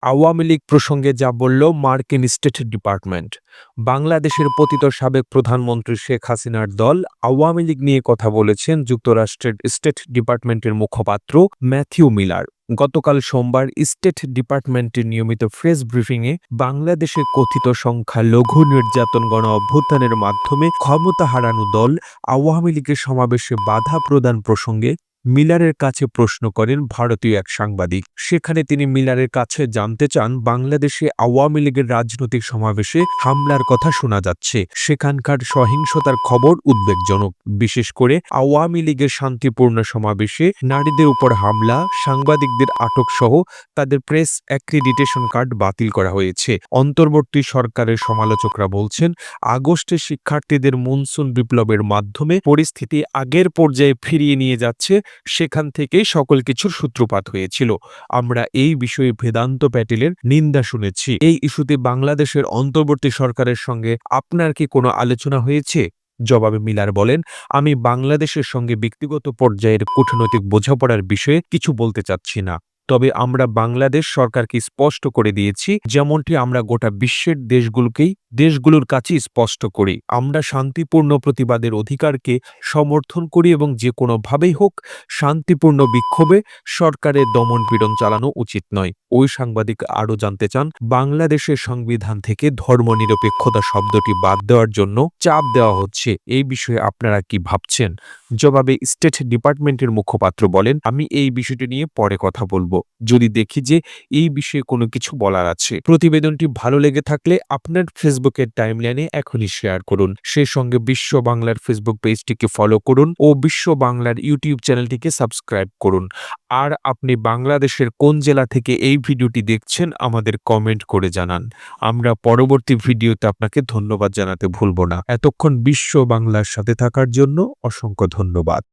আওয়ামী লীগ প্রসঙ্গে যা বলল মার্কিন স্টেট ডিপার্টমেন্ট। বাংলাদেশের পতিত সাবেক প্রধানমন্ত্রী শেখ হাসিনার দল আওয়ামী লীগ নিয়ে কথা বলেছেন যুক্তরাষ্ট্রের স্টেট ডিপার্টমেন্টের মুখপাত্র ম্যাথিউ মিলার। গতকাল সোমবার স্টেট ডিপার্টমেন্টের নিয়মিত প্রেস ব্রিফিংয়ে বাংলাদেশের কথিত সংখ্যালঘু নির্যাতন গণ অভ্যুত্থানের মাধ্যমে ক্ষমতা হারানো দল আওয়ামী লীগের সমাবেশে বাধা প্রদান প্রসঙ্গে মিলারের কাছে প্রশ্ন করেন ভারতীয় এক সাংবাদিক। সেখানে তিনি মিলারের কাছে জানতে চান, বাংলাদেশে আওয়ামী লীগের রাজনৈতিক সমাবেশে হামলার কথা শোনা যাচ্ছে, সেখানকার সহিংসতার খবর উদ্বেগজনক। বিশেষ করে আওয়ামী লীগের শান্তিপূর্ণ সমাবেশে নারীদের উপর হামলা, সাংবাদিকদের আটক সহ তাদের প্রেস অ্যাক্রিডিটেশন কার্ড বাতিল করা হয়েছে। অন্তর্বর্তী সরকারের সমালোচকরা বলছেন, আগস্টে শিক্ষার্থীদের মনসুন বিপ্লবের মাধ্যমে পরিস্থিতি আগের পর্যায়ে ফিরিয়ে নিয়ে যাচ্ছে, সেখান থেকেই সকল কিছুর সূত্রপাত হয়েছিল। আমরা এই বিষয়ে বেদান্ত প্যাটেলের নিন্দা শুনেছি। এই ইস্যুতে বাংলাদেশের অন্তর্বর্তী সরকারের সঙ্গে আপনার কি কোনো আলোচনা হয়েছে? জবাবে মিলার বলেন, আমি বাংলাদেশের সঙ্গে ব্যক্তিগত পর্যায়ের কূটনৈতিক বোঝাপড়ার বিষয়ে কিছু বলতে চাচ্ছি না। তবে আমরা বাংলাদেশ সরকারকে স্পষ্ট করে দিয়েছি, যেমনটি আমরা গোটা বিশ্বের দেশগুলোর কাছেই স্পষ্ট করি, আমরা শান্তিপূর্ণ প্রতিবাদের অধিকারকে সমর্থন করি এবং যে কোনোভাবেই হোক শান্তিপূর্ণ বিক্ষোভে সরকারের দমনপীড়ন চালানো উচিত নয়। ওই সাংবাদিক আরও জানতে চান, বাংলাদেশের সংবিধান থেকে ধর্মনিরপেক্ষতা শব্দটি বাদ দেওয়ার জন্য চাপ দেওয়া হচ্ছে, এই বিষয়ে আপনারা কি ভাবছেন? জবাবে স্টেট ডিপার্টমেন্টের মুখপাত্র বলেন, আমি এই বিষয়টি নিয়ে পরে কথা বলবো, যদি দেখি যে এই বিষয়ে কোনো কিছু বলার আছে। প্রতিবেদনটি ভালো লেগে থাকলে আপনার ফেসবুকের টাইমলাইনে এখনই শেয়ার করুন। সেই সঙ্গে বিশ্ব বাংলার ফেসবুক পেজটিকে ফলো করুন ও বিশ্ব বাংলার ইউটিউব চ্যানেলটিকে সাবস্ক্রাইব করুন। আর আপনি বাংলাদেশের কোন জেলা থেকে এই ভিডিওটি দেখছেন আমাদের কমেন্ট করে জানান। আমরা পরবর্তী ভিডিওতে আপনাকে ধন্যবাদ জানাতে ভুলব না। এতক্ষণ বিশ্ব বাংলার সাথে থাকার জন্য অসংখ্য ধন্যবাদ।